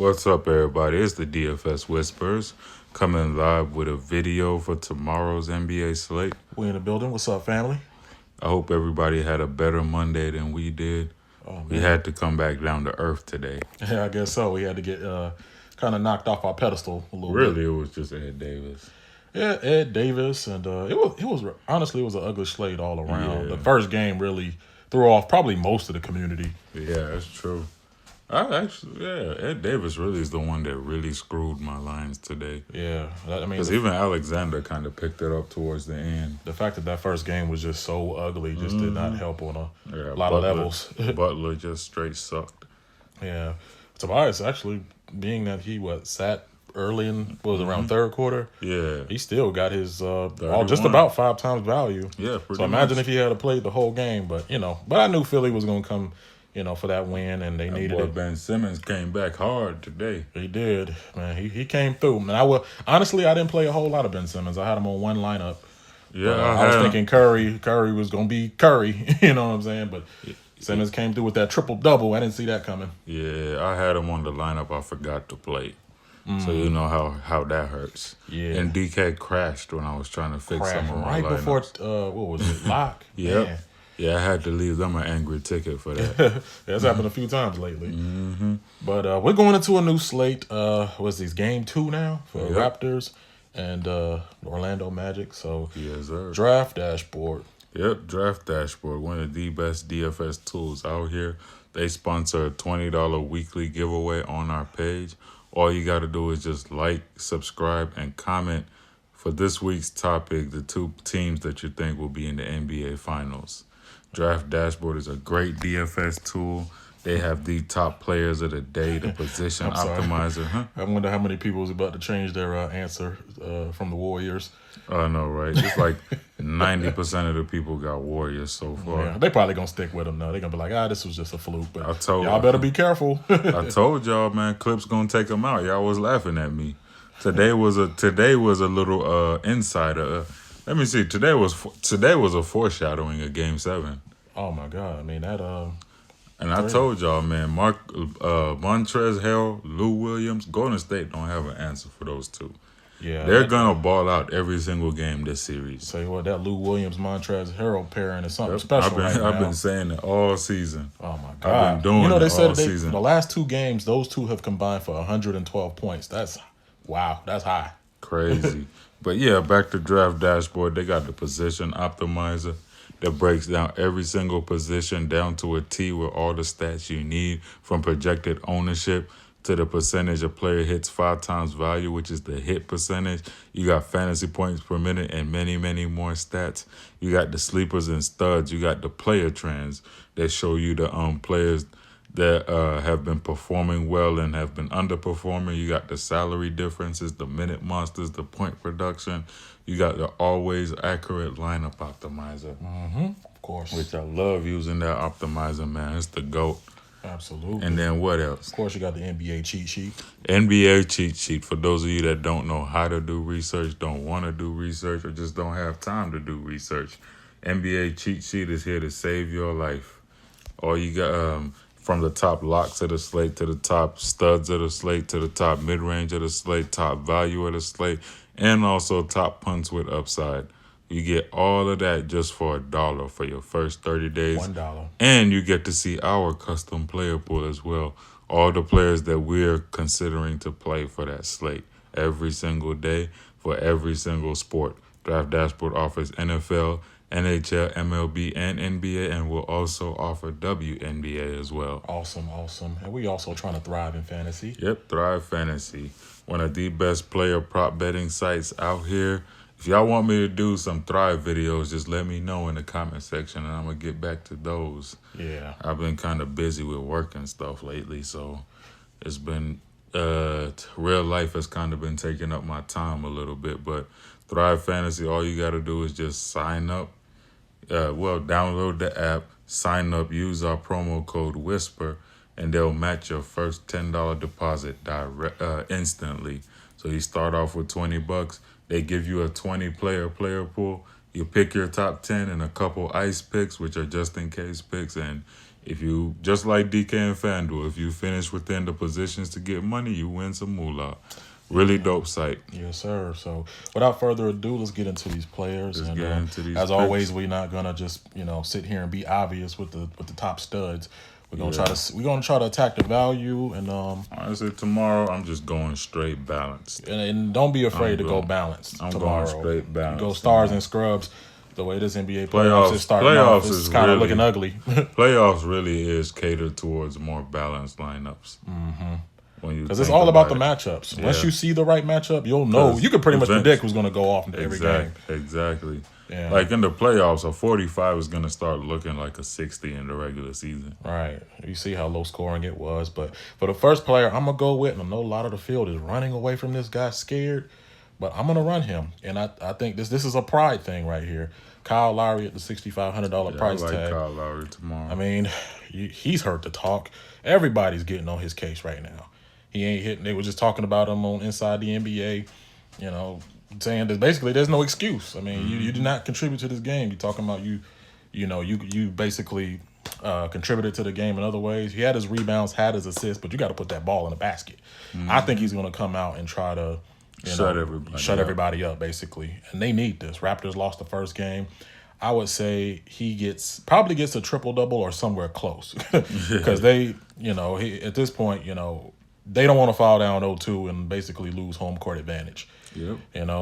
What's up, everybody? It's the DFS Whisperers coming live with a video for tomorrow's NBA slate. We in the building. What's up, family? I hope everybody had a better Monday than we did. We had to come back down to earth today. Yeah, I guess so. We had to get kind of knocked off our pedestal a little bit. Really, it was just Ed Davis. Yeah, Ed Davis, and it was honestly it was an ugly slate all around. Yeah. The first game really threw off probably most of the community. Yeah, that's true. Ed Davis really is the one that really screwed my lines today. Yeah, I mean, Because even Alexander kind of picked it up towards the end. the fact that first game was just so ugly just did not help on a lot Butler, of levels. Butler just straight sucked. Yeah, Tobias actually being that he sat early in around third quarter. Yeah. He still got his all 31. just about 5 times value. Yeah, pretty So imagine much. if he had played the whole game, but I knew Philly was gonna come, for that win, and they needed Boy, it. Ben Simmons came back hard today. He did, man. He came through. Man, honestly, I didn't play a whole lot of Ben Simmons. I had him on one lineup. Yeah, I was thinking Curry was gonna be Curry. You know what I'm saying? But Simmons came through with that triple double. I didn't see that coming. Yeah, I had him on the lineup. I forgot to play. So you know how that hurts. Yeah. And DK crashed when I was trying to fix some of my right before lineups. what was it? Lock. Yep. Man. Yeah, I had to leave them an angry ticket for that. That's happened a few times lately. But we're going into a new slate. What's these game 2 now for Raptors and Orlando Magic? So Yes, sir. draft dashboard. Yep, Draft Dashboard, one of the best DFS tools out here. They sponsor a $20 weekly giveaway on our page. All you got to do is just like, subscribe, and comment for this week's topic, the 2 teams that you think will be in the NBA Finals. Draft Dashboard is a great DFS tool. They have the top players of the day, the position I'm sorry. optimizer. Huh? I wonder how many people is about to change their answer from the Warriors. I know, right? It's like 90% of the people got Warriors so far. Yeah, they probably gonna stick with them though. They're gonna be like, this was just a fluke. But I y'all better be careful. I told y'all, man, Clip's gonna take them out. Y'all was laughing at me. Today was a little insider. Let me see. Today was a foreshadowing of Game 7. Oh my God! I mean that. And I told y'all, man, Montrezl Harrell, Lou Williams, Golden State don't have an answer for those two. Yeah, They're gonna ball out every single game this series. Say what, that Lou Williams Montrezl Harrell pairing is something special. I've been saying it all season. Oh my God! I've been doing they it said all season. the last 2 games, those 2 have combined for 112 points. That's that's high. Crazy. But yeah, back to Draft Dashboard. They got the position optimizer that breaks down every single position down to a T with all the stats you need, from projected ownership to the percentage a player hits 5 times value, which is the hit percentage. You got fantasy points per minute and many, many more stats. You got the sleepers and studs. You got the player trends that show you the players that have been performing well and have been underperforming. You got the salary differences, the minute monsters, the point production. You got the always accurate lineup optimizer. Of course. Which I love using that optimizer, man. It's the GOAT. Absolutely. And then what else? Of course, you got the NBA cheat sheet. NBA cheat sheet, for those of you that don't know how to do research, don't want to do research, or just don't have time to do research. NBA cheat sheet is here to save your life. All you got, from the top locks of the slate to the top studs of the slate to the top mid-range of the slate, top value of the slate, and also top punts with upside. You get all of that just for $1 for your first 30 days. $1. And you get to see our custom player pool as well. All the players that we're considering to play for that slate every single day for every single sport. Draft Dashboard offers NFL, NHL, MLB, and NBA, and will also offer WNBA as well. Awesome. And we also trying to thrive in fantasy. Yep, Thrive Fantasy, one of the best player prop betting sites out here. If y'all want me to do some Thrive videos, just let me know in the comment section, and I'm going to get back to those. Yeah. I've been kind of busy with work and stuff lately, so it's been, real life has kind of been taking up my time a little bit. But Thrive Fantasy, all you got to do is just sign up. Download the app, sign up, use our promo code WHISPER, and they'll match your first $10 deposit instantly. So you start off with $20. They give you a 20-player player pool. You pick your top 10 and a couple ice picks, which are just in case picks. And if you, just like DK and FanDuel, if you finish within the positions to get money, you win some moolah. Really dope site. Yes, sir. So without further ado, let's get into these players. Let's get into these as picks. always, we're not gonna just sit here and be obvious with the top studs. We're gonna try to attack the value and Honestly, tomorrow I'm just going straight balanced. and don't be afraid to go balanced. I'm tomorrow. going straight balanced. Go stars and scrubs. The way this NBA playoffs is starting off, it's kind of looking ugly. Playoffs really is catered towards more balanced lineups. Because it's all about the matchups. Yeah. Once you see the right matchup, you'll know. You can pretty much predict who's going to go off into every game. Exactly. Yeah. Like in the playoffs, a 45 is going to start looking like a 60 in the regular season. Right. You see how low scoring it was. But for the first player I'm going to go with, and I know a lot of the field is running away from this guy scared, but I'm going to run him. And I think this is a pride thing right here. Kyle Lowry at the $6,500 price I like tag. Kyle Lowry tomorrow. I mean, he's heard to talk. Everybody's getting on his case right now. He ain't hitting. They were just talking about him on Inside the NBA, saying that basically there's no excuse. I mean, you did not contribute to this game. You're talking about you basically contributed to the game in other ways. He had his rebounds, had his assists, but you got to put that ball in the basket. I think he's going to come out and try to shut everybody up, basically. And they need this. Raptors lost the first game. I would say he probably gets a triple-double or somewhere close. Because they, at this point, they don't want to fall down 0-2 and basically lose home court advantage. Yep.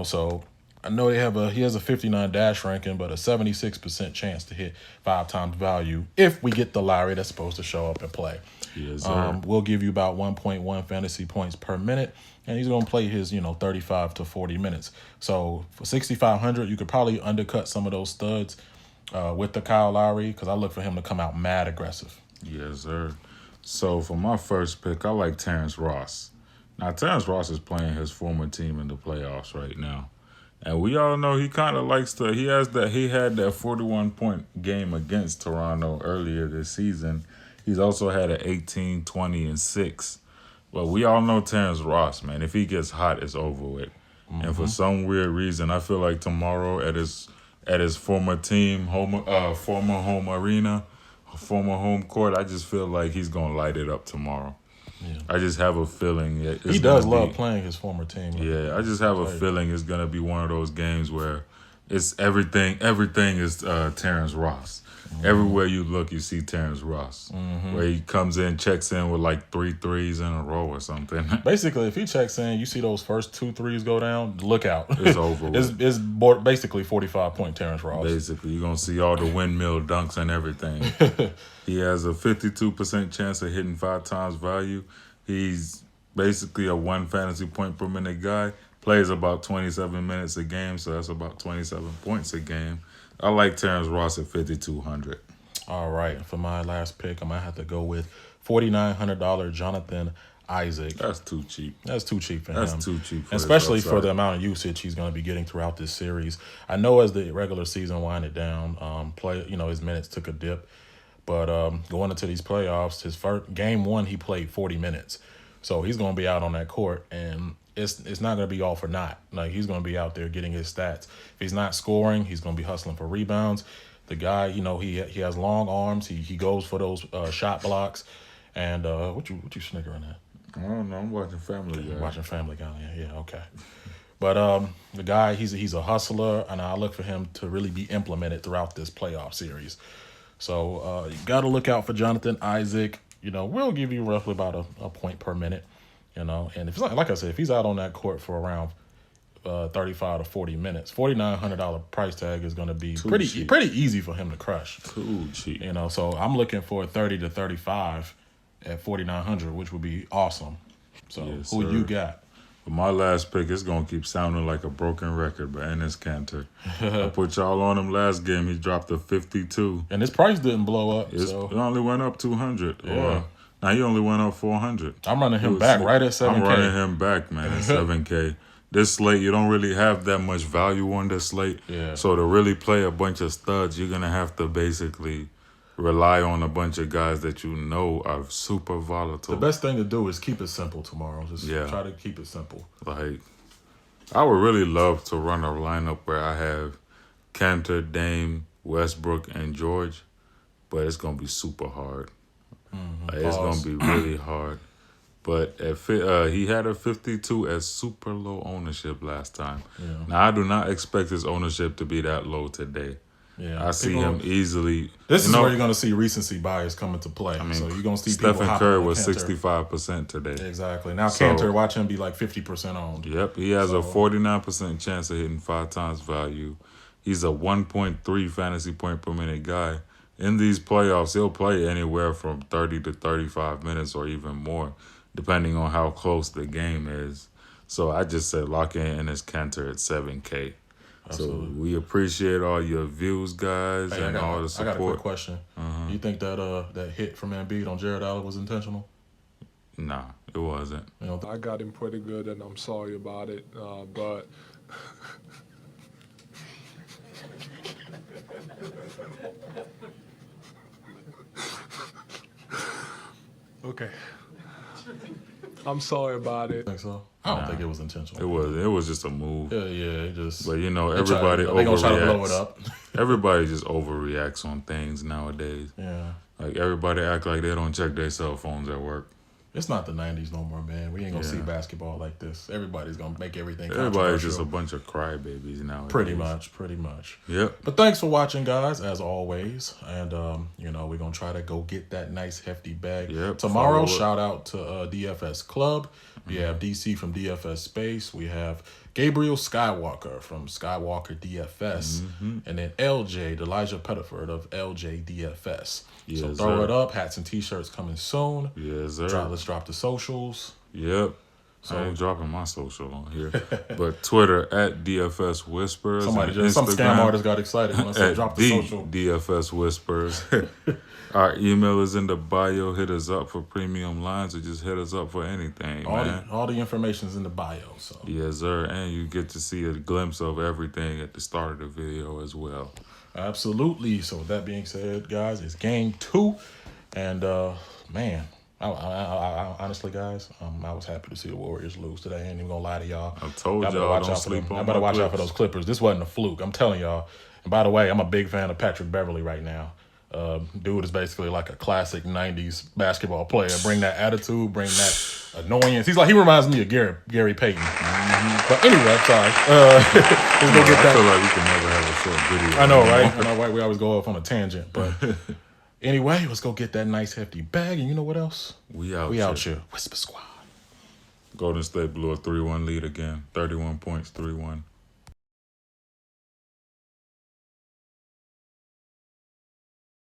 So I know he has a 59 dash ranking, but a 76% chance to hit 5 times value if we get the Lowry that's supposed to show up and play. Yes, sir. We'll give you about 1.1 fantasy points per minute, and he's going to play his 35 to 40 minutes. So for 6,500, you could probably undercut some of those studs with the Kyle Lowry, because I look for him to come out mad aggressive. Yes, sir. So for my first pick, I like Terrence Ross. Now, Terrence Ross is playing his former team in the playoffs right now. And we all know he kind of likes to, he had that 41-point game against Toronto earlier this season. He's also had an 18, 20, and 6. But we all know Terrence Ross, man. If he gets hot, it's over with. And for some weird reason, I feel like tomorrow at his former team, former home arena, former home court, I just feel like he's going to light it up tomorrow. Yeah. I just have a feeling he does love playing his former team. Yeah, I just have a feeling it's gonna be one of those games where it's everything is Terrence Ross. Everywhere you look, you see Terrence Ross. Where he comes in, checks in with like 3 threes in a row or something. Basically, if he checks in, you see those first 2 threes go down, look out. It's over with. It's basically 45-point Terrence Ross. Basically, you're going to see all the windmill dunks and everything. He has a 52% chance of hitting 5 times value. He's basically a 1 fantasy point per minute guy. Plays about 27 minutes a game, so that's about 27 points a game. I like Terrence Ross at 5,200. All right. For my last pick, I might have to go with $4,900 Jonathan Isaac. That's too cheap. That's too cheap for him. That's too cheap. Especially for the amount of usage he's going to be getting throughout this series. I know as the regular season winded down, his minutes took a dip. But going into these playoffs, his first game 1, he played 40 minutes. So he's going to be out on that court, and it's not going to be all for naught. Like, he's going to be out there getting his stats. If he's not scoring, he's going to be hustling for rebounds. The guy, he has long arms. He goes for those shot blocks. And what you snickering at? I don't know. I'm watching Family Guy. Watching Family Guy. Yeah, okay. But the guy, he's a hustler, and I look for him to really be implemented throughout this playoff series. So you got to look out for Jonathan Isaac. We'll give you roughly about a point per minute. And if like I said, if he's out on that court for around 35 to 40 minutes, $4,900 price tag is going to be pretty easy for him to crush. Too cheap. So I'm looking for 30 to 35 at $4,900, which would be awesome. So yes, who sir. you got? For my last pick, it's going to keep sounding like a broken record, but Enes Kanter. I put y'all on him last game. He dropped a 52. And his price didn't blow up. It only went up 200. Yeah. Now he only went up 400. I'm running him back right at 7K. I'm running him back, man, at 7K. This slate, you don't really have that much value on this slate. Yeah. So to really play a bunch of studs, you're going to have to basically rely on a bunch of guys that you know are super volatile. The best thing to do is keep it simple tomorrow. Just try to keep it simple. Like, I would really love to run a lineup where I have Cantor, Dame, Westbrook, and George, but it's gonna be super hard. It's gonna be really hard. But he had a 52 at super low ownership last time. Yeah. Now I do not expect his ownership to be that low today. Yeah, I see him easily. This is where you're going to see recency bias come into play. I mean, so you're going to see Stephen people Curry hopping was on Cantor. 65% today. Exactly. Now Cantor, watch him be like 50% owned. Yep, he has a 49% chance of hitting 5 times value. He's a 1.3 fantasy point per minute guy. In these playoffs, he'll play anywhere from 30 to 35 minutes or even more, depending on how close the game is. So I just said lock in his Cantor at 7K. Absolutely. So we appreciate all your views, guys, and all the support. I got a quick question. You think that hit from Embiid on Jared Allen was intentional? Nah, it wasn't. I got him pretty good, and I'm sorry about it. But okay, I'm sorry about it. Think so? I don't think it was intentional. It was just a move. Yeah, it just. But everybody they gonna try to blow it overreacts. up. Everybody just overreacts on things nowadays. Yeah. Like everybody act like they don't check their cell phones at work. It's not the 90s no more, man. We ain't gonna see basketball like this. Everybody's gonna make everything Everybody's just controversial. a bunch of crybabies nowadays. Pretty much. Yep. But thanks for watching, guys, as always. And, we're going to try to go get that nice, hefty bag. Yep, Tomorrow, follow it. shout out to DFS Club. We have DC from DFS Space. We have Gabriel Skywalker from Skywalker DFS. And then LJ, Elijah Pettiford of LJ DFS. So Yes, throw sir. it up. Hats and T-shirts coming soon. Yes, sir. Let's drop the socials. Yep. I ain't dropping my social on here. But Twitter at DFS Whisperers. Some and scam Instagram artist got excited when I said at drop the the social. DFS Whisperers. Our email is in the bio. Hit us up for premium lines or just hit us up for anything, man. All the information's in the bio. So Yes, sir. And you get to see a glimpse of everything at the start of the video as well. absolutely. So with that being said, guys, it's game 2, and man, I honestly, guys, I was happy to see the Warriors lose today. I ain't even gonna lie to y'all. I told better y'all watch don't out for sleep them. on I better my watch out for Clips. those Clippers. This wasn't a fluke. I'm telling y'all. And by the way, I'm a big fan of Patrick Beverly right now. Dude is basically like a classic 90s basketball player. Bring that attitude, bring that annoyance. He reminds me of Gary Payton. But anyway, sorry. Let's go get I that. feel like we can never have a short video. I know, right? I know, right? We always go off on a tangent. But anyway, let's go get that nice hefty bag. And you know what else? We out here. Whisper Squad. Golden State blew a 3-1 lead again. 31 points, 3-1.